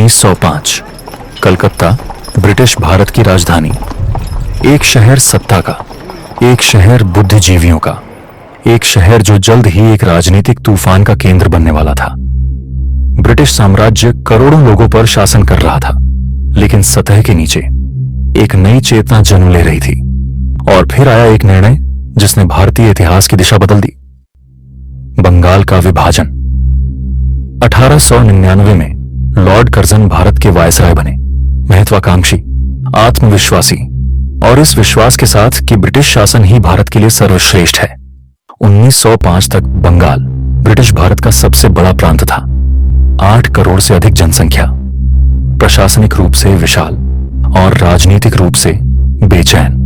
1905 Calcutta, British Bharat की राजधानी। एक शहर सत्ता का, एक शहर बुद्धिजीवियों का, एक शहर जो जल्द ही एक राजनीतिक तूफान का केंद्र बनने वाला था। ब्रिटिश साम्राज्य करोड़ों लोगों पर शासन कर रहा था, लेकिन सतह के नीचे एक नई चेतना जन्म ले रही थी। और फिर आया एक निर्णय जिसने भारतीय इतिहास की दिशा बदल दी। बंगाल का विभाजन। 1899 में लॉर्ड कर्जन भारत के वायसराय बने, महत्वाकांक्षी, आत्मविश्वासी और इस विश्वास के साथ कि ब्रिटिश शासन ही भारत के लिए सर्वश्रेष्ठ है। 1905 तक बंगाल ब्रिटिश भारत का सबसे बड़ा प्रांत था। 8 करोड़ से अधिक जनसंख्या, प्रशासनिक रूप से विशाल और राजनीतिक रूप से बेचैन।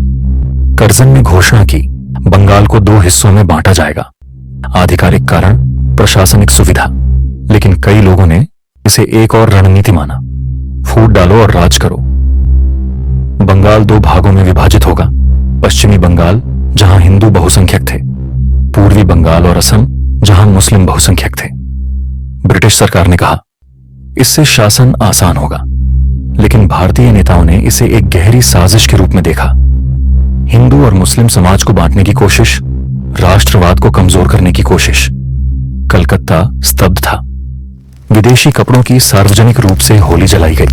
कर्जन ने घोषणा की, बंगाल को 2 हिस्सों में बांटा जाएगा। आधिकारिक कारण प्रशासनिक सुविधा, लेकिन कई लोगों ने इसे एक और रणनीति माना, फूट डालो और राज करो। बंगाल 2 भागों में विभाजित होगा। पश्चिमी बंगाल जहां हिंदू बहुसंख्यक थे, पूर्वी बंगाल और असम जहां मुस्लिम बहुसंख्यक थे। ब्रिटिश सरकार ने कहा इससे शासन आसान होगा, लेकिन भारतीय नेताओं ने इसे एक गहरी साजिश के रूप में देखा। हिंदू और मुस्लिम समाज को बांटने की कोशिश, राष्ट्रवाद को कमजोर करने की कोशिश। कलकत्ता स्तब्ध था। विदेशी कपड़ों की सार्वजनिक रूप से होली जलाई गई।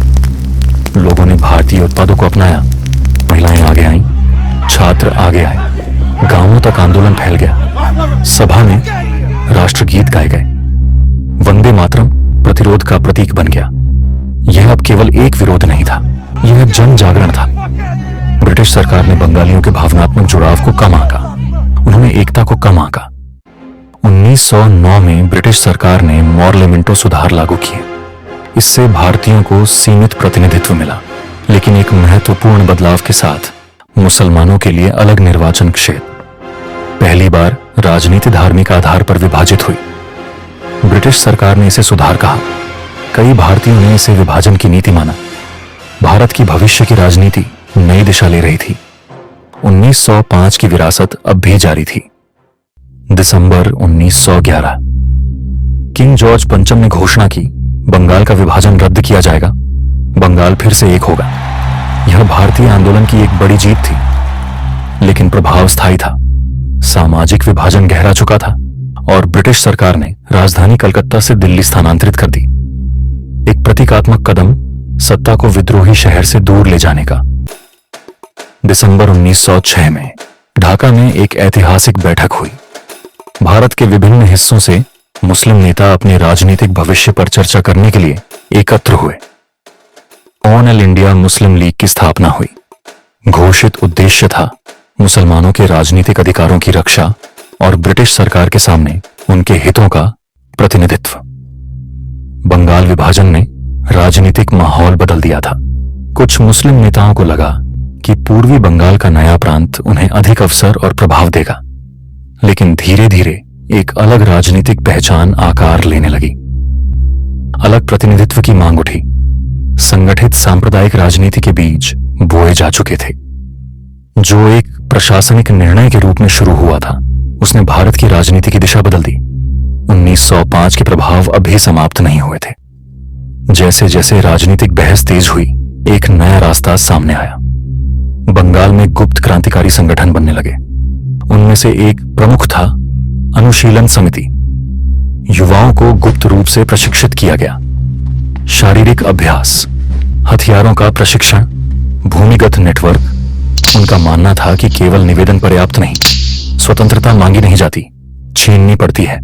लोगों ने भारतीय उत्पादों को अपनाया। महिलाएं आगे आईं, छात्र आगे आए, गांवों तक आंदोलन फैल गया। सभा में राष्ट्रगीत गाए गए। वंदे मातरम प्रतिरोध का प्रतीक बन गया। यह अब केवल एक विरोध नहीं था, यह जन जागरण था। ब्रिटिश सरकार ने बंगालियों के भावनात्मक जुड़ाव को कम आंका, उन्होंने एकता को कम आंका। 1909 में ब्रिटिश सरकार ने मॉर्लेमेंटो सुधार लागू किए। इससे भारतीयों को सीमित प्रतिनिधित्व मिला, लेकिन एक महत्वपूर्ण बदलाव के साथ मुसलमानों के लिए अलग निर्वाचन क्षेत्र। पहली बार राजनीति धार्मिक आधार पर विभाजित हुई। ब्रिटिश सरकार ने इसे सुधार कहा। कई भारतीयों ने इसे विभाजन की नीति माना। भारत की भविष्य की राजनीति नई दिशा ले रही थी। 1905 की विरासत अब भी जारी थी। दिसंबर 1911 किंग जॉर्ज पंचम ने घोषणा की, बंगाल का विभाजन रद्द किया जाएगा, बंगाल फिर से एक होगा। यह भारतीय आंदोलन की एक बड़ी जीत थी, लेकिन प्रभाव स्थायी था। सामाजिक विभाजन गहरा चुका था और ब्रिटिश सरकार ने राजधानी कलकत्ता से दिल्ली स्थानांतरित कर दी। एक प्रतीकात्मक कदम सत्ता को विद्रोही शहर से दूर ले जाने का। दिसंबर 1906 में ढाका में एक ऐतिहासिक बैठक हुई। भारत के विभिन्न हिस्सों से मुस्लिम नेता अपने राजनीतिक भविष्य पर चर्चा करने के लिए एकत्र हुए। ऑल इंडिया मुस्लिम लीग की स्थापना हुई। घोषित उद्देश्य था मुसलमानों के राजनीतिक अधिकारों की रक्षा और ब्रिटिश सरकार के सामने उनके हितों का प्रतिनिधित्व। बंगाल विभाजन ने राजनीतिक माहौल बदल दिया था। कुछ मुस्लिम नेताओं को लगा कि पूर्वी बंगाल का नया प्रांत उन्हें अधिक अवसर और प्रभाव देगा, लेकिन धीरे धीरे एक अलग राजनीतिक पहचान आकार लेने लगी। अलग प्रतिनिधित्व की मांग उठी। संगठित सांप्रदायिक राजनीति के बीज बोए जा चुके थे। जो एक प्रशासनिक निर्णय के रूप में शुरू हुआ था, उसने भारत की राजनीति की दिशा बदल दी। 1905 के प्रभाव अभी समाप्त नहीं हुए थे। जैसे जैसे राजनीतिक बहस तेज हुई, एक नया रास्ता सामने आया। बंगाल में गुप्त क्रांतिकारी संगठन बनने लगे। उनमें से एक प्रमुख था अनुशीलन समिति। युवाओं को गुप्त रूप से प्रशिक्षित किया गया। शारीरिक अभ्यास, हथियारों का प्रशिक्षण, भूमिगत नेटवर्क। उनका मानना था कि केवल निवेदन पर्याप्त नहीं, स्वतंत्रता मांगी नहीं जाती, छीननी पड़ती है।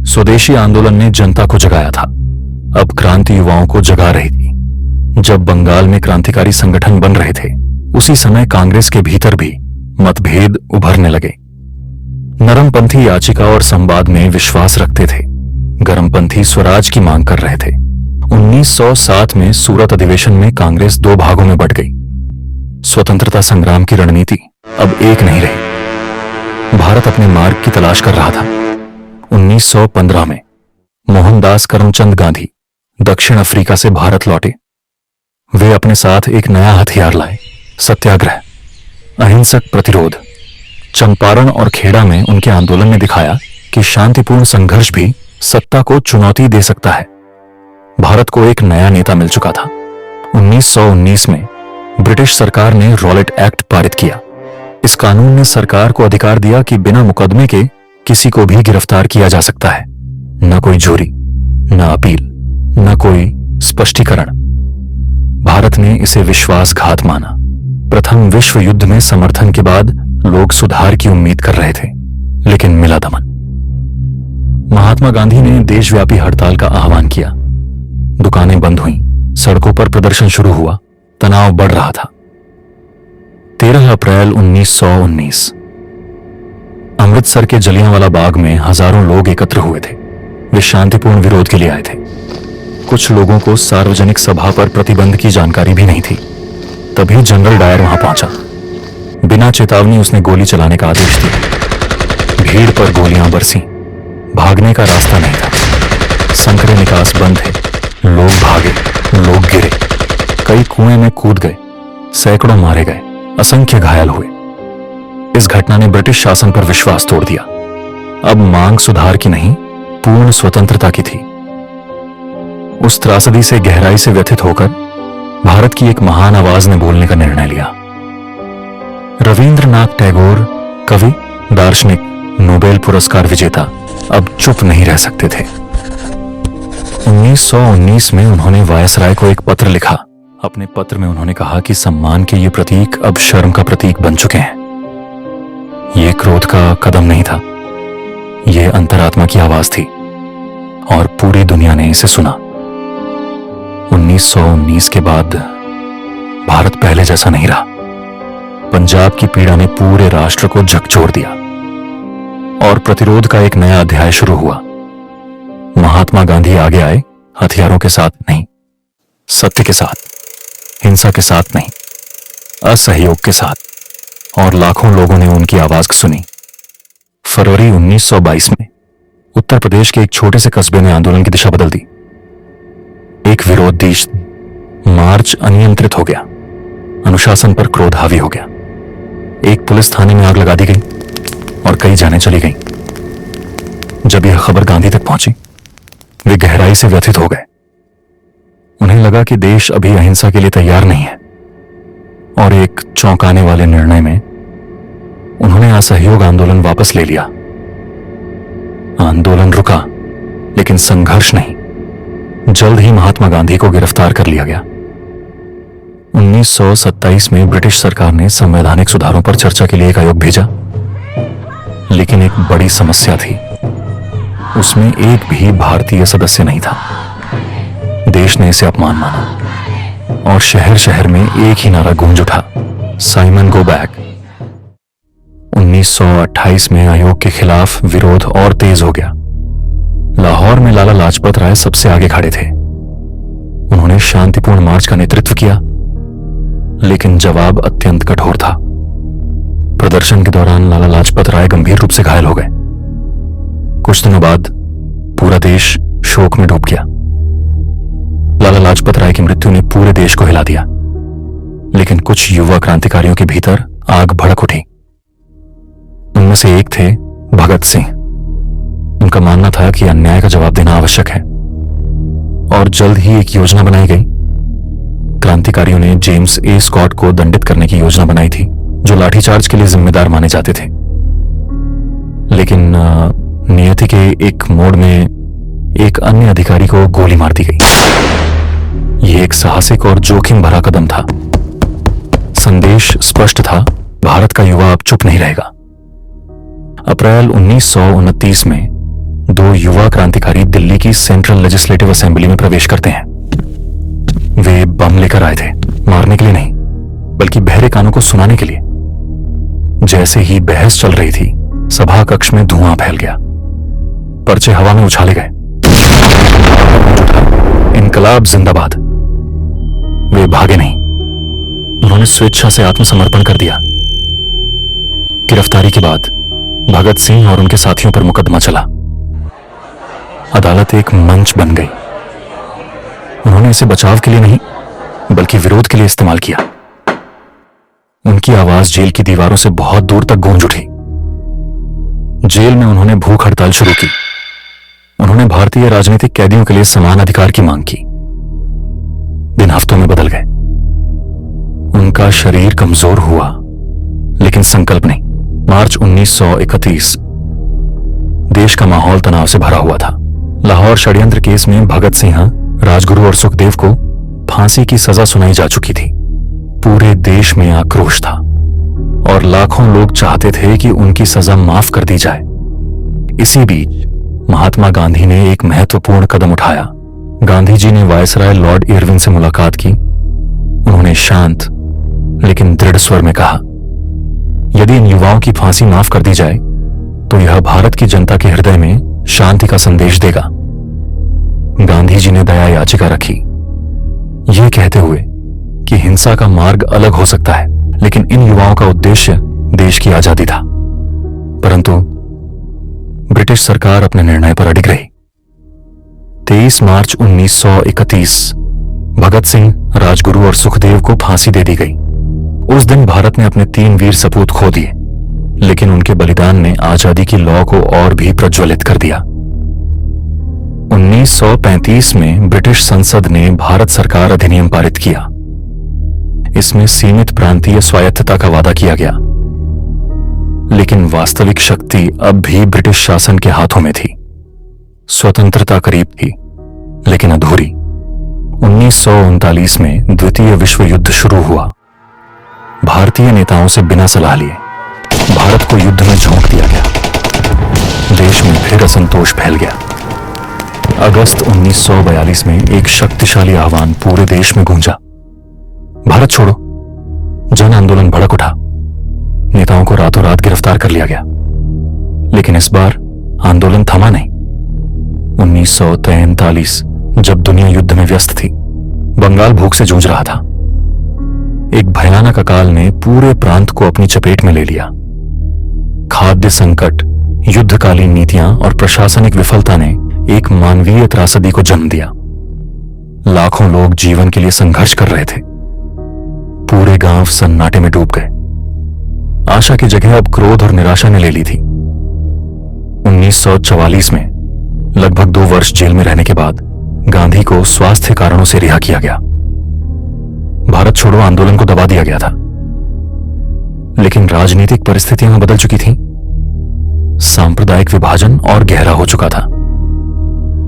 स्वदेशी आंदोलन ने जनता को जगाया था। अब क्रांति युवाओं को जगा रही थी। जब बंगाल में क्रांतिकारी संगठन बन रहे थे, उसी समय कांग्रेस के भीतर भी मतभेद उभरने लगे। नरमपंथी याचिका और संवाद में विश्वास रखते थे, गरमपंथी स्वराज की मांग कर रहे थे। 1907 में सूरत अधिवेशन में कांग्रेस 2 भागों में बंट गई। स्वतंत्रता संग्राम की रणनीति अब एक नहीं रही। भारत अपने मार्ग की तलाश कर रहा था। 1915 में मोहनदास करमचंद गांधी दक्षिण अफ्रीका से भारत लौटे। वे अपने साथ एक नया हथियार लाए, सत्याग्रह, अहिंसक प्रतिरोध। चंपारण और खेड़ा में उनके आंदोलन ने दिखाया कि शांतिपूर्ण संघर्ष भी सत्ता को चुनौती दे सकता है। भारत को एक नया नेता मिल चुका था। 1919 में ब्रिटिश सरकार ने रॉलेट एक्ट पारित किया। इस कानून ने सरकार को अधिकार दिया कि बिना मुकदमे के किसी को भी गिरफ्तार किया जा सकता है। न कोई जोरी, न अपील, न कोई स्पष्टीकरण। भारत ने इसे विश्वासघात माना। प्रथम विश्व युद्ध में समर्थन के बाद लोग सुधार की उम्मीद कर रहे थे, लेकिन मिला दमन। महात्मा गांधी ने देशव्यापी हड़ताल का आह्वान किया। दुकानें बंद हुईं, सड़कों पर प्रदर्शन शुरू हुआ, तनाव बढ़ रहा था। 13 अप्रैल 1919 अमृतसर के जलियांवाला बाग में हजारों लोग एकत्र हुए थे। वे शांतिपूर्ण विरोध के लिए आए थे। कुछ लोगों को सार्वजनिक सभा पर प्रतिबंध की जानकारी भी नहीं थी। तभी जनरल डायर वहां पहुंचा। बिना चेतावनी उसने गोली चलाने का आदेश दिया। भीड़ पर गोलियां बरसीं। भागने का रास्ता नहीं था। संकरे निकास बंद थे। लोग भागे, लोग गिरे, कई कुएं में कूद गए, सैकड़ों मारे गए, असंख्य घायल हुए। इस घटना ने ब्रिटिश शासन पर विश्वास तोड़ दिया। अब मांग सुधार की नहीं, पूर्ण स्वतंत्रता की थी। उस त्रासदी से गहराई से व्यथित होकर भारत की एक महान आवाज ने बोलने का निर्णय लिया। रविंद्रनाथ टैगोर, कवि, दार्शनिक, नोबेल पुरस्कार विजेता, अब चुप नहीं रह सकते थे। 1919 में उन्होंने वायसराय को एक पत्र लिखा। अपने पत्र में उन्होंने कहा कि सम्मान के ये प्रतीक अब शर्म का प्रतीक बन चुके हैं। ये क्रोध का कदम नहीं था, यह अंतरात्मा की आवाज थी और पूरी दुनिया ने इसे सुना। 1919 के बाद भारत पहले जैसा नहीं रहा। पंजाब की पीड़ा ने पूरे राष्ट्र को झकझोर दिया और प्रतिरोध का एक नया अध्याय शुरू हुआ। महात्मा गांधी आगे आए, हथियारों के साथ नहीं, सत्य के साथ, हिंसा के साथ नहीं, असहयोग के साथ, और लाखों लोगों ने उनकी आवाज सुनी। फरवरी 1922 में उत्तर प्रदेश के एक छोटे से कस्बे ने आंदोलन की दिशा बदल दी। एक विरोध देश मार्च अनियंत्रित हो गया। अनुशासन पर क्रोध हावी हो गया। एक पुलिस थाने में आग लगा दी गई और कई जानें चली गईं। जब यह खबर गांधी तक पहुंची, वे गहराई से व्यथित हो गए। उन्हें लगा कि देश अभी अहिंसा के लिए तैयार नहीं है और एक चौंकाने वाले निर्णय में उन्होंने असहयोग आंदोलन वापस ले लिया। आंदोलन रुका, लेकिन संघर्ष नहीं। जल्द ही महात्मा गांधी को गिरफ्तार कर लिया गया। 1927 में ब्रिटिश सरकार ने संवैधानिक सुधारों पर चर्चा के लिए एक आयोग भेजा, लेकिन एक बड़ी समस्या थी। उसमें एक भी भारतीय सदस्य नहीं था। देश ने इसे अपमान माना और शहर शहर में एक ही नारा गूंज उठा, साइमन गो बैक। 1928 में आयोग के खिलाफ विरोध और तेज हो गया। लाहौर में लाला लाजपत राय सबसे आगे खड़े थे। उन्होंने शांतिपूर्ण मार्च का नेतृत्व किया, लेकिन जवाब अत्यंत कठोर था। प्रदर्शन के दौरान लाला लाजपत राय गंभीर रूप से घायल हो गए। कुछ दिनों बाद पूरा देश शोक में डूब गया। लाला लाजपत राय की मृत्यु ने पूरे देश को हिला दिया, लेकिन कुछ युवा क्रांतिकारियों के भीतर आग भड़क उठी। उनमें से एक थे भगत सिंह। उनका मानना था कि अन्याय का जवाब देना आवश्यक है और जल्द ही एक योजना बनाई गई। क्रांतिकारियों ने जेम्स ए स्कॉट को दंडित करने की योजना बनाई थी, जो लाठीचार्ज के लिए जिम्मेदार माने जाते थे। लेकिन नियति के एक मोड़ में एक अन्य अधिकारी को गोली मार दी गई। यह एक साहसिक और जोखिम भरा कदम था। संदेश स्पष्ट था, भारत का युवा अब चुप नहीं रहेगा। अप्रैल 1929 में दो युवा क्रांतिकारी दिल्ली की सेंट्रल लेजिस्लेटिव असेंबली में प्रवेश करते हैं। वे बम लेकर आए थे, मारने के लिए नहीं, बल्कि बहरे कानों को सुनाने के लिए। जैसे ही बहस चल रही थी, सभा कक्ष में धुआं फैल गया। पर्चे हवा में उछाले गए। इनकलाब जिंदाबाद। वे भागे नहीं, उन्होंने स्वेच्छा से आत्मसमर्पण कर दिया। गिरफ्तारी के बाद भगत सिंह और उनके साथियों पर मुकदमा चला। अदालत एक मंच बन गई। उन्होंने इसे बचाव के लिए नहीं, बल्कि विरोध के लिए इस्तेमाल किया। उनकी आवाज जेल की दीवारों से बहुत दूर तक गूंज उठी। जेल में उन्होंने भूख हड़ताल शुरू की। उन्होंने भारतीय राजनीतिक कैदियों के लिए समान अधिकार की मांग की। दिन हफ्तों में बदल गए। उनका शरीर कमजोर हुआ, लेकिन संकल्प नहीं। मार्च 1931 देश का माहौल तनाव से भरा हुआ था। लाहौर षड्यंत्र केस में भगत सिंह, राजगुरु और सुखदेव को फांसी की सजा सुनाई जा चुकी थी। पूरे देश में आक्रोश था और लाखों लोग चाहते थे कि उनकी सजा माफ कर दी जाए। इसी बीच महात्मा गांधी ने एक महत्वपूर्ण कदम उठाया। गांधी जी ने वायसराय लॉर्ड इरविन से मुलाकात की। उन्होंने शांत लेकिन दृढ़ स्वर में कहा, यदि इन युवाओं की फांसी माफ कर दी जाए तो यह भारत की जनता के हृदय में शांति का संदेश देगा। गांधी जी ने दया याचिका रखी, यह कहते हुए कि हिंसा का मार्ग अलग हो सकता है, लेकिन इन युवाओं का उद्देश्य देश की आजादी था। परंतु ब्रिटिश सरकार अपने निर्णय पर अडिग रही। 23 मार्च 1931 भगत सिंह, राजगुरु और सुखदेव को फांसी दे दी गई। उस दिन भारत ने अपने 3 वीर सपूत खो दिए, लेकिन उनके बलिदान ने आजादी की लौ को और भी प्रज्वलित कर दिया। 1935 में ब्रिटिश संसद ने भारत सरकार अधिनियम पारित किया। इसमें सीमित प्रांतीय स्वायत्तता का वादा किया गया, लेकिन वास्तविक शक्ति अब भी ब्रिटिश शासन के हाथों में थी। स्वतंत्रता करीब थी, लेकिन अधूरी। 1939 में द्वितीय विश्व युद्ध शुरू हुआ। भारतीय नेताओं से बिना सलाह लिए भारत को युद्ध में झोंक दिया गया। देश में फिर असंतोष फैल गया। अगस्त 1942 में एक शक्तिशाली आह्वान पूरे देश में गूंजा, भारत छोड़ो। जन आंदोलन भड़क उठा। नेताओं को रातों रात गिरफ्तार कर लिया गया, लेकिन इस बार आंदोलन थमा नहीं। 1943 जब दुनिया युद्ध में व्यस्त थी, बंगाल भूख से जूझ रहा था। एक भयानक अकाल ने पूरे प्रांत को अपनी चपेट में ले लिया। खाद्य संकट, युद्धकालीन नीतियां और प्रशासनिक विफलता ने एक मानवीय त्रासदी को जन्म दिया। लाखों लोग जीवन के लिए संघर्ष कर रहे थे। पूरे गांव सन्नाटे में डूब गए। आशा की जगह अब क्रोध और निराशा ने ले ली थी। 1944 में लगभग 2 वर्ष जेल में रहने के बाद गांधी को स्वास्थ्य कारणों से रिहा किया गया। भारत छोड़ो आंदोलन को दबा दिया गया था, लेकिन राजनीतिक परिस्थितियां बदल चुकी थीं। सांप्रदायिक विभाजन और गहरा हो चुका था।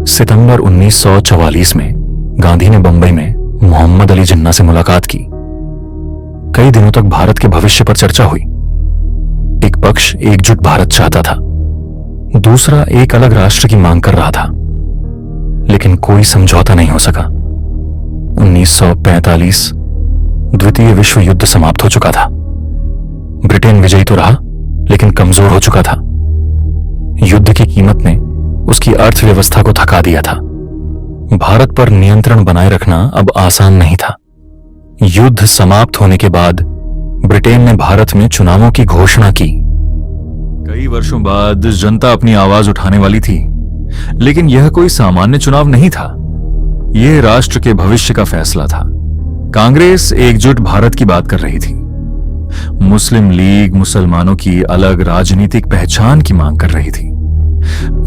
सितंबर 1944 में गांधी ने बंबई में मोहम्मद अली जिन्ना से मुलाकात की। कई दिनों तक भारत के भविष्य पर चर्चा हुई। एक पक्ष एकजुट भारत चाहता था, दूसरा एक अलग राष्ट्र की मांग कर रहा था, लेकिन कोई समझौता नहीं हो सका। 1945 द्वितीय विश्व युद्ध समाप्त हो चुका था। ब्रिटेन विजयी तो रहा, लेकिन कमजोर हो चुका था। युद्ध की कीमत ने उसकी अर्थव्यवस्था को थका दिया था। भारत पर नियंत्रण बनाए रखना अब आसान नहीं था। युद्ध समाप्त होने के बाद ब्रिटेन ने भारत में चुनावों की घोषणा की। कई वर्षों बाद जनता अपनी आवाज उठाने वाली थी, लेकिन यह कोई सामान्य चुनाव नहीं था। यह राष्ट्र के भविष्य का फैसला था। कांग्रेस एकजुट भारत की बात कर रही थी। मुस्लिम लीग मुसलमानों की अलग राजनीतिक पहचान की मांग कर रही थी।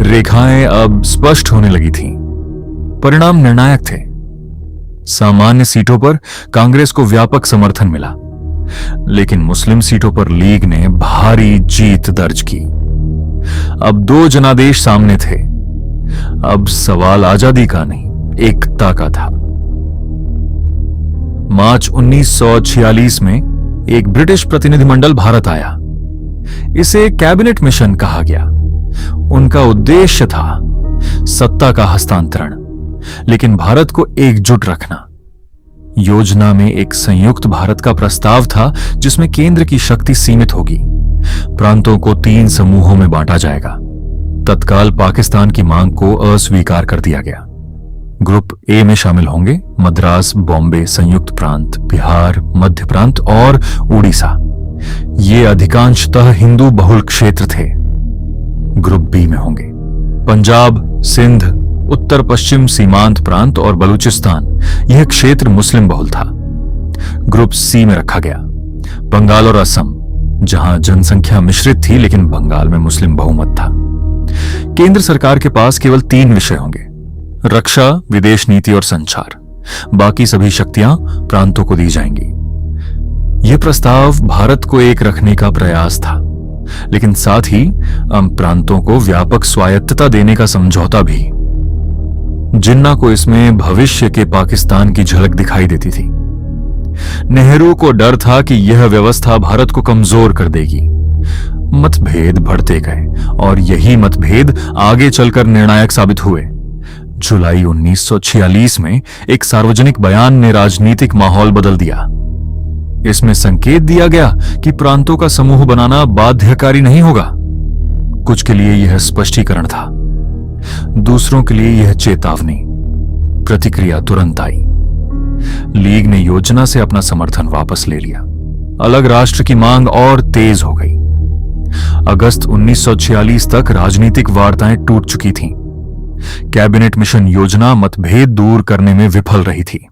रेखाएं अब स्पष्ट होने लगी थीं। परिणाम निर्णायक थे। सामान्य सीटों पर कांग्रेस को व्यापक समर्थन मिला, लेकिन मुस्लिम सीटों पर लीग ने भारी जीत दर्ज की। अब 2 जनादेश सामने थे। अब सवाल आजादी का नहीं, एकता का था। मार्च 1946 में एक ब्रिटिश प्रतिनिधिमंडल भारत आया। इसे कैबिनेट मिशन कहा गया। उनका उद्देश्य था सत्ता का हस्तांतरण, लेकिन भारत को एकजुट रखना। योजना में एक संयुक्त भारत का प्रस्ताव था, जिसमें केंद्र की शक्ति सीमित होगी। प्रांतों को 3 समूहों में बांटा जाएगा। तत्काल पाकिस्तान की मांग को अस्वीकार कर दिया गया। ग्रुप ए में शामिल होंगे मद्रास, बॉम्बे, संयुक्त प्रांत, बिहार, मध्य प्रांत और उड़ीसा। ये अधिकांशतः हिंदू बहुल क्षेत्र थे। ग्रुप बी में होंगे पंजाब, सिंध, उत्तर पश्चिम सीमांत प्रांत और बलूचिस्तान। यह क्षेत्र मुस्लिम बहुल था। ग्रुप सी में रखा गया बंगाल और असम, जहां जनसंख्या मिश्रित थी, लेकिन बंगाल में मुस्लिम बहुमत था। केंद्र सरकार के पास केवल 3 विषय होंगे: रक्षा, विदेश नीति और संचार। बाकी सभी शक्तियां प्रांतों को दी जाएंगी। यह प्रस्ताव भारत को एक रखने का प्रयास था, लेकिन साथ ही प्रांतों को व्यापक स्वायत्तता देने का समझौता भी। जिन्ना को इसमें भविष्य के पाकिस्तान की झलक दिखाई देती थी। नेहरू को डर था कि यह व्यवस्था भारत को कमजोर कर देगी। मतभेद बढ़ते गए और यही मतभेद आगे चलकर निर्णायक साबित हुए। जुलाई 1946 में एक सार्वजनिक बयान ने राजनीतिक माहौल बदल दिया। इसमें संकेत दिया गया कि प्रांतों का समूह बनाना बाध्यकारी नहीं होगा। कुछ के लिए यह स्पष्टीकरण था, दूसरों के लिए यह चेतावनी। प्रतिक्रिया तुरंत आई। लीग ने योजना से अपना समर्थन वापस ले लिया। अलग राष्ट्र की मांग और तेज हो गई। अगस्त 1946 तक राजनीतिक वार्ताएं टूट चुकी थीं। कैबिनेट मिशन योजना मतभेद दूर करने में विफल रही थी।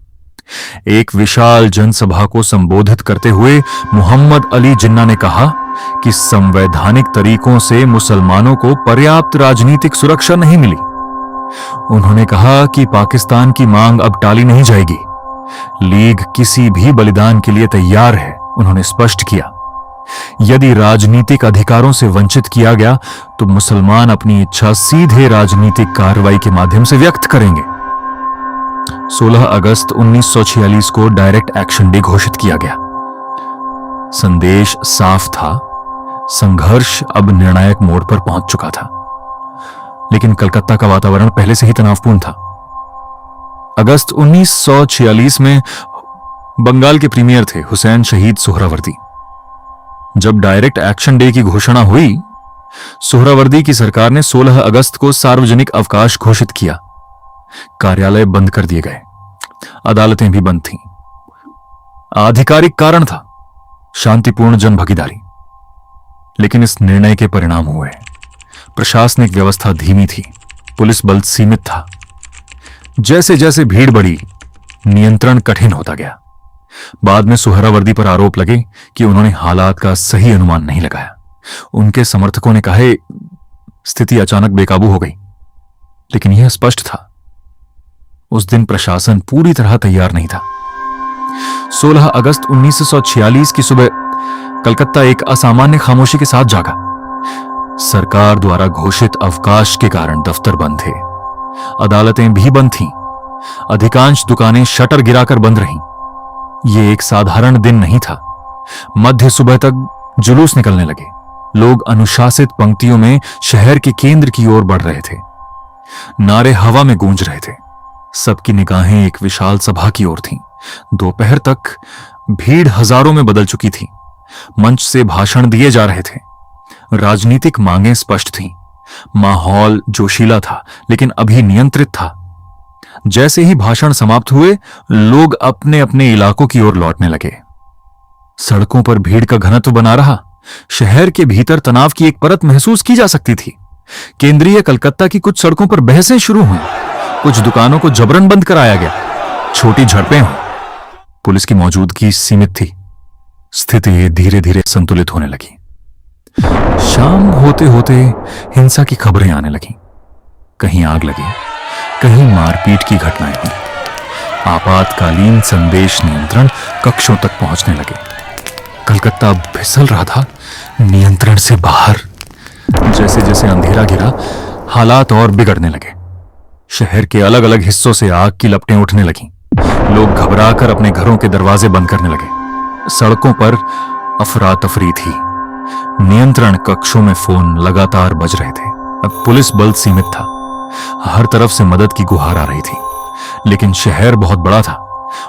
एक विशाल जनसभा को संबोधित करते हुए मोहम्मद अली जिन्ना ने कहा कि संवैधानिक तरीकों से मुसलमानों को पर्याप्त राजनीतिक सुरक्षा नहीं मिली। उन्होंने कहा कि पाकिस्तान की मांग अब टाली नहीं जाएगी। लीग किसी भी बलिदान के लिए तैयार है, उन्होंने स्पष्ट किया। यदि राजनीतिक अधिकारों से वंचित किया गया तो मुसलमान अपनी इच्छा सीधे राजनीतिक कार्रवाई के माध्यम से व्यक्त करेंगे। 16 अगस्त 1946 को डायरेक्ट एक्शन डे घोषित किया गया। संदेश साफ था, संघर्ष अब निर्णायक मोड़ पर पहुंच चुका था। लेकिन कलकत्ता का वातावरण पहले से ही तनावपूर्ण था। अगस्त 1946 में बंगाल के प्रीमियर थे हुसैन शहीद सोहरावर्दी। जब डायरेक्ट एक्शन डे की घोषणा हुई, सोहरावर्दी की सरकार ने 16 अगस्त को सार्वजनिक अवकाश घोषित किया। कार्यालय बंद कर दिए गए, अदालतें भी बंद थीं। आधिकारिक कारण था शांतिपूर्ण जनभागीदारी। लेकिन इस निर्णय के परिणाम हुए। प्रशासनिक व्यवस्था धीमी थी, पुलिस बल सीमित था। जैसे जैसे भीड़ बढ़ी, नियंत्रण कठिन होता गया। बाद में सोहरावर्दी पर आरोप लगे कि उन्होंने हालात का सही अनुमान नहीं लगाया। उनके समर्थकों ने कहा स्थिति अचानक बेकाबू हो गई। लेकिन यह स्पष्ट था, उस दिन प्रशासन पूरी तरह तैयार नहीं था। 16 अगस्त 1946 की सुबह कलकत्ता एक असामान्य खामोशी के साथ जागा। सरकार द्वारा घोषित अवकाश के कारण दफ्तर बंद थे, अदालतें भी बंद थीं, अधिकांश दुकानें शटर गिराकर बंद रहीं। यह एक साधारण दिन नहीं था। मध्य सुबह तक जुलूस निकलने लगे। लोग अनुशासित पंक्तियों में शहर के केंद्र की ओर बढ़ रहे थे। नारे हवा में गूंज रहे थे। सबकी निगाहें एक विशाल सभा की ओर थीं। दोपहर तक भीड़ हजारों में बदल चुकी थी। मंच से भाषण दिए जा रहे थे। राजनीतिक मांगें स्पष्ट थीं। माहौल जोशीला था, लेकिन अभी नियंत्रित था। जैसे ही भाषण समाप्त हुए, लोग अपने अपने इलाकों की ओर लौटने लगे। सड़कों पर भीड़ का घनत्व बना रहा। शहर के भीतर तनाव की एक परत महसूस की जा सकती थी। केंद्रीय कलकत्ता की कुछ सड़कों पर बहसें शुरू हुई। कुछ दुकानों को जबरन बंद कराया गया। छोटी झड़पें हुई। पुलिस की मौजूदगी सीमित थी। स्थिति धीरे धीरे संतुलित होने लगी। शाम होते होते हिंसा की खबरें आने लगीं। कहीं आग लगी, कहीं मारपीट की घटनाएं हुई। आपातकालीन संदेश नियंत्रण कक्षों तक पहुंचने लगे। कलकत्ता फिसल रहा था, नियंत्रण से बाहर। जैसे जैसे अंधेरा घिरा, हालात और बिगड़ने लगे। शहर के अलग अलग हिस्सों से आग की लपटें उठने लगीं। लोग घबराकर अपने घरों के दरवाजे बंद करने लगे। सड़कों पर अफरा तफरी थी। नियंत्रण कक्षों में फोन लगातार बज रहे थे। अब पुलिस बल सीमित था। हर तरफ से मदद की गुहार आ रही थी। लेकिन शहर बहुत बड़ा था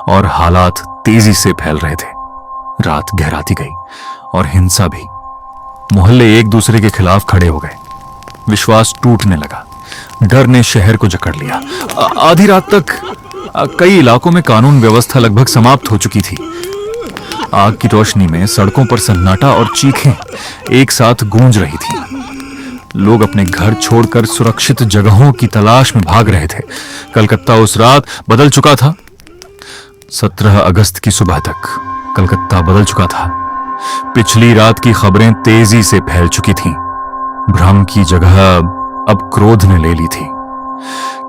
और हालात तेजी से फैल रहे थे। रात गहराती गई और हिंसा भी। मोहल्ले एक दूसरे के खिलाफ खड़े हो गए। विश्वास टूटने लगा। डर ने शहर को जकड़ लिया। आधी रात तक कई इलाकों में कानून व्यवस्था लगभग समाप्त हो चुकी थी। आग की रोशनी में सड़कों पर सन्नाटा और चीखें एक साथ गूंज रही थी। लोग अपने घर छोड़कर सुरक्षित जगहों की तलाश में भाग रहे थे। कलकत्ता उस रात बदल चुका था। 17 अगस्त की सुबह तक कलकत्ता बदल चुका था। पिछली रात की खबरें तेजी से फैल चुकी थीं। भ्रम की जगह अब क्रोध ने ले ली थी।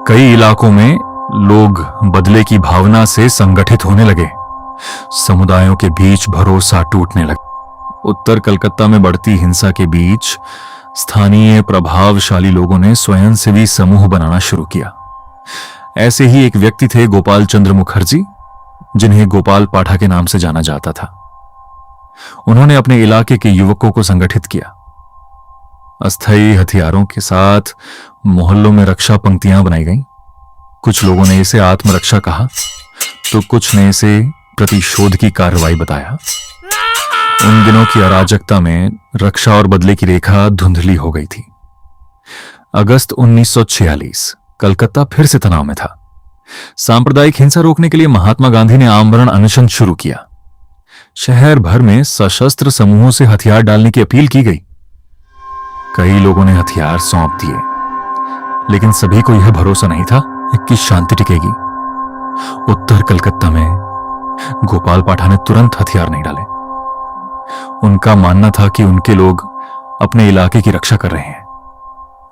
कई इलाकों में लोग बदले की भावना से संगठित होने लगे। समुदायों के बीच भरोसा टूटने लगा। उत्तर कलकत्ता में बढ़ती हिंसा के बीच स्थानीय प्रभावशाली लोगों ने स्वयंसेवी समूह बनाना शुरू किया। ऐसे ही एक व्यक्ति थे गोपाल चंद्र मुखर्जी, जिन्हें गोपाल पाठा के नाम से जाना जाता था। उन्होंने अपने इलाके के युवकों को संगठित किया। अस्थायी हथियारों के साथ मोहल्लों में रक्षा पंक्तियां बनाई गईं। कुछ लोगों ने इसे आत्मरक्षा कहा, तो कुछ ने इसे प्रतिशोध की कार्रवाई बताया। उन दिनों की अराजकता में रक्षा और बदले की रेखा धुंधली हो गई थी। अगस्त 1946 कलकत्ता फिर से तनाव में था। सांप्रदायिक हिंसा रोकने के लिए महात्मा गांधी ने आमरण अनशन शुरू किया। शहर भर में सशस्त्र समूहों से हथियार डालने की अपील की गई। कई लोगों ने हथियार सौंप दिए, लेकिन सभी को यह भरोसा नहीं था कि शांति टिकेगी। उत्तर कलकत्ता में गोपाल पाठा ने तुरंत हथियार नहीं डाले। उनका मानना था कि उनके लोग अपने इलाके की रक्षा कर रहे हैं।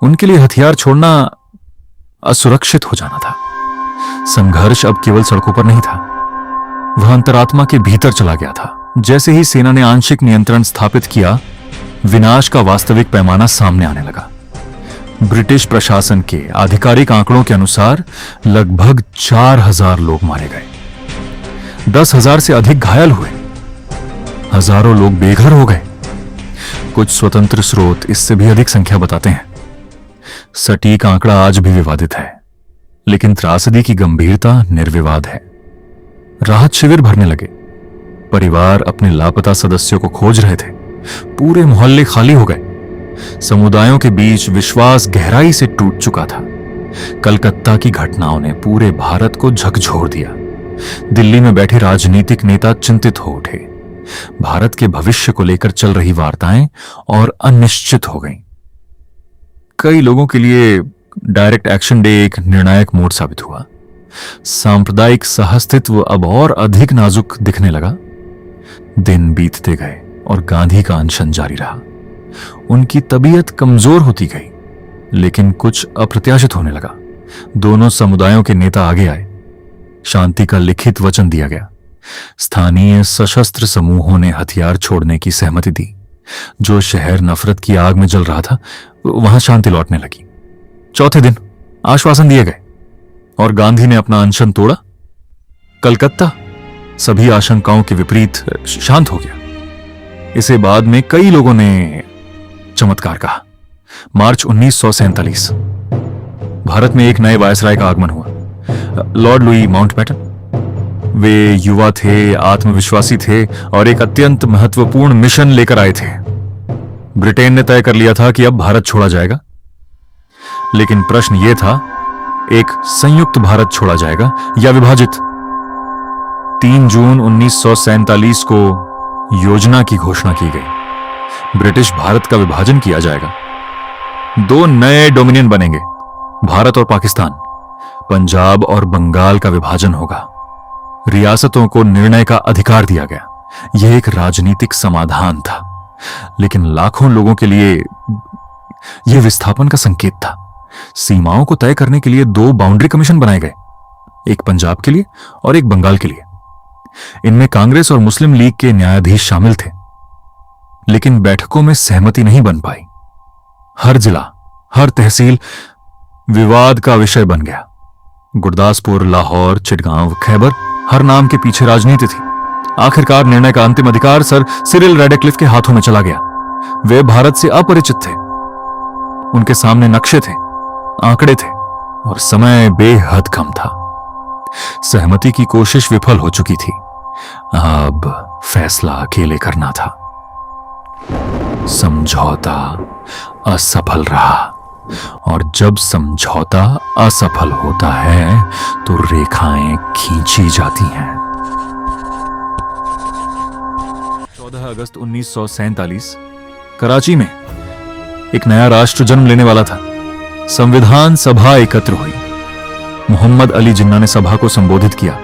उनके लिए हथियार छोड़ना असुरक्षित हो जाना था। संघर्ष अब केवल सड़कों पर नहीं था, वह अंतरात्मा के भीतर चला गया था। जैसे ही सेना ने आंशिक नियंत्रण स्थापित किया, विनाश का वास्तविक पैमाना सामने आने लगा। ब्रिटिश प्रशासन के आधिकारिक आंकड़ों के अनुसार लगभग 4000 लोग मारे गए, 10,000 से अधिक घायल हुए, हजारों लोग बेघर हो गए। कुछ स्वतंत्र स्रोत इससे भी अधिक संख्या बताते हैं। सटीक आंकड़ा आज भी विवादित है, लेकिन त्रासदी की गंभीरता निर्विवाद है। राहत शिविर भरने लगे। परिवार अपने लापता सदस्यों को खोज रहे थे। पूरे मोहल्ले खाली हो गए। समुदायों के बीच विश्वास गहराई से टूट चुका था। कलकत्ता की घटनाओं ने पूरे भारत को झकझोर दिया। दिल्ली में बैठे राजनीतिक नेता चिंतित हो उठे। भारत के भविष्य को लेकर चल रही वार्ताएं और अनिश्चित हो गईं। कई लोगों के लिए डायरेक्ट एक्शन डे एक निर्णायक मोड़ साबित हुआ। सांप्रदायिक सहअस्तित्व अब और अधिक नाजुक दिखने लगा। दिन बीतते गए और गांधी का अनशन जारी रहा। उनकी तबीयत कमजोर होती गई, लेकिन कुछ अप्रत्याशित होने लगा। दोनों समुदायों के नेता आगे आए। शांति का लिखित वचन दिया गया। स्थानीय सशस्त्र समूहों ने हथियार छोड़ने की सहमति दी। जो शहर नफरत की आग में जल रहा था, वहां शांति लौटने लगी। चौथे दिन आश्वासन दिए गए और गांधी ने अपना अनशन तोड़ा। कलकत्ता सभी आशंकाओं के विपरीत शांत हो गया। इसे बाद में कई लोगों ने चमत्कार कहा। मार्च 1947 भारत में एक नए वायसराय का आगमन हुआ, लॉर्ड लुई माउंटबेटन। वे युवा थे, आत्मविश्वासी थे और एक अत्यंत महत्वपूर्ण मिशन लेकर आए थे। ब्रिटेन ने तय कर लिया था कि अब भारत छोड़ा जाएगा, लेकिन प्रश्न यह था, एक संयुक्त भारत छोड़ा जाएगा या विभाजित। 3 जून 1947 को योजना की घोषणा की गई। ब्रिटिश भारत का विभाजन किया जाएगा। 2 नए डोमिनियन बनेंगे, भारत और पाकिस्तान। पंजाब और बंगाल का विभाजन होगा। रियासतों को निर्णय का अधिकार दिया गया। यह एक राजनीतिक समाधान था, लेकिन लाखों लोगों के लिए यह विस्थापन का संकेत था। सीमाओं को तय करने के लिए 2 बाउंड्री कमीशन बनाए गए, एक पंजाब के लिए और एक बंगाल के लिए। इनमें कांग्रेस और मुस्लिम लीग के न्यायाधीश शामिल थे, लेकिन बैठकों में सहमति नहीं बन पाई। हर जिला, हर तहसील विवाद का विषय बन गया। गुरदासपुर, लाहौर, चिटगांव, खैबर, हर नाम के पीछे राजनीति थी। आखिरकार निर्णय का अंतिम अधिकार सर सिरिल रैडक्लिफ के हाथों में चला गया। वे भारत से अपरिचित थे। उनके सामने नक्शे थे, आंकड़े थे और समय बेहद कम था। सहमति की कोशिश विफल हो चुकी थी। अब फैसला अकेले करना था। समझौता असफल रहा, और जब समझौता असफल होता है तो रेखाएं खींची जाती हैं। 14 अगस्त 1947 कराची में एक नया राष्ट्र जन्म लेने वाला था। संविधान सभा एकत्र हुई। मोहम्मद अली जिन्ना ने सभा को संबोधित किया।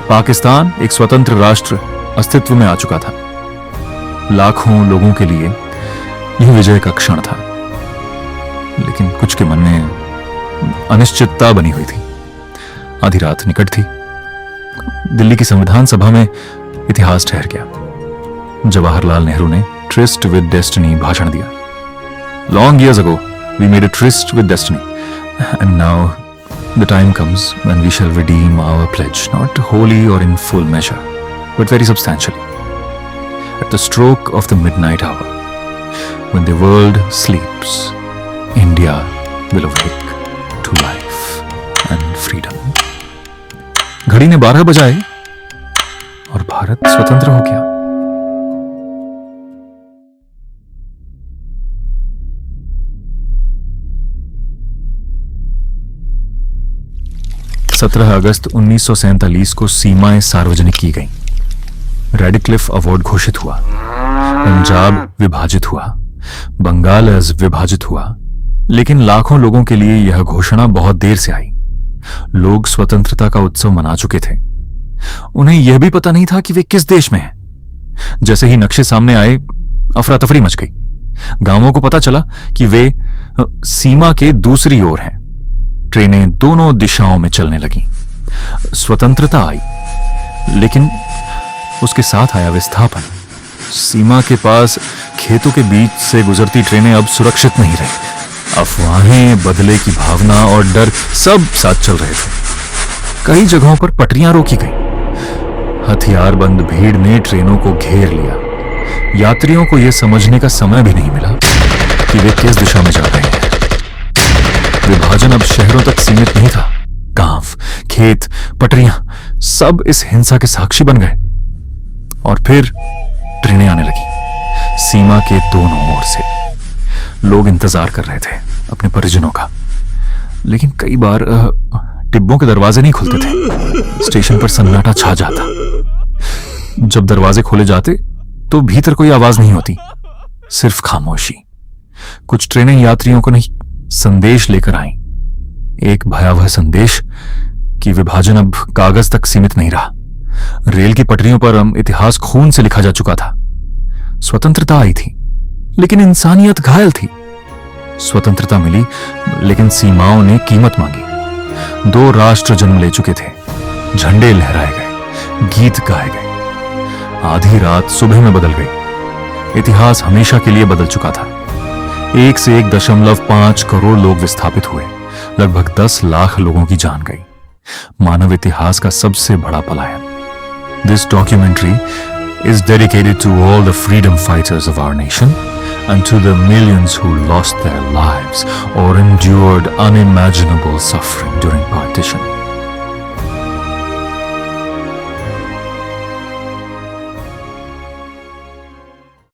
पाकिस्तान एक स्वतंत्र राष्ट्र अस्तित्व में आ चुका था। लाखों लोगों के लिए यह विजय का क्षण था, लेकिन कुछ के मन में अनिश्चितता बनी हुई थी। आधी रात निकट थी। दिल्ली की संविधान सभा में इतिहास ठहर गया। जवाहरलाल नेहरू ने ट्रिस्ट विद डेस्टिनी भाषण दिया। Long years ago we made a tryst with destiny, and now the time comes when we shall redeem our pledge, not wholly or in full measure, but very substantially. At the stroke of the midnight hour, when the world sleeps, India will awake to life and freedom. घड़ी ने 12 बजाए और भारत स्वतंत्र हो गया। अगस्त 1947 को सीमाएं सार्वजनिक की गईं। रेडिक्लिफ अवार्ड घोषित हुआ। पंजाब विभाजित हुआ। बंगाल विभाजित हुआ। लेकिन लाखों लोगों के लिए यह घोषणा बहुत देर से आई। लोग स्वतंत्रता का उत्सव मना चुके थे। उन्हें यह भी पता नहीं था कि वे किस देश में हैं। जैसे ही नक्शे सामने आए, अफरा तफरी मच गई। गांवों को पता चला कि वे सीमा के दूसरी ओर हैं। ट्रेनें दोनों दिशाओं में चलने लगीं। स्वतंत्रता आई, लेकिन उसके साथ आया विस्थापन। सीमा के पास खेतों के बीच से गुजरती ट्रेनें अब सुरक्षित नहीं रही। अफवाहें, बदले की भावना और डर सब साथ चल रहे थे। कई जगहों पर पटरियां रोकी गईं। हथियारबंद भीड़ ने ट्रेनों को घेर लिया। यात्रियों को यह समझने का समय भी नहीं मिला कि वे किस दिशा में जा रहे हैं। विभाजन अब शहरों तक सीमित नहीं था। गांव, खेत, पटरियां सब इस हिंसा के साक्षी बन गए। और फिर ट्रेनें आने लगी, सीमा के दोनों ओर से। लोग इंतजार कर रहे थे अपने परिजनों का, लेकिन कई बार डिब्बों के दरवाजे नहीं खुलते थे। स्टेशन पर सन्नाटा छा जाता। जब दरवाजे खोले जाते तो भीतर कोई आवाज नहीं होती, सिर्फ खामोशी। कुछ ट्रेनें यात्रियों को नहीं, संदेश लेकर आईं। एक भयावह संदेश कि विभाजन अब कागज तक सीमित नहीं रहा। रेल की पटरियों पर इतिहास खून से लिखा जा चुका था। स्वतंत्रता आई थी, लेकिन इंसानियत घायल थी। स्वतंत्रता मिली, लेकिन सीमाओं ने कीमत मांगी। 2 राष्ट्र जन्म ले चुके थे। झंडे लहराए गए, गीत गाए गए। आधी रात सुबह में बदल गई। इतिहास हमेशा के लिए बदल चुका था। 1 से 1.5 करोड़ लोग विस्थापित हुए। लगभग 10 लाख लोगों की जान गई। मानव इतिहास का सबसे बड़ा पलायन। This documentary is dedicated to all the freedom fighters of our nation and to the millions who lost their lives or endured unimaginable suffering during partition.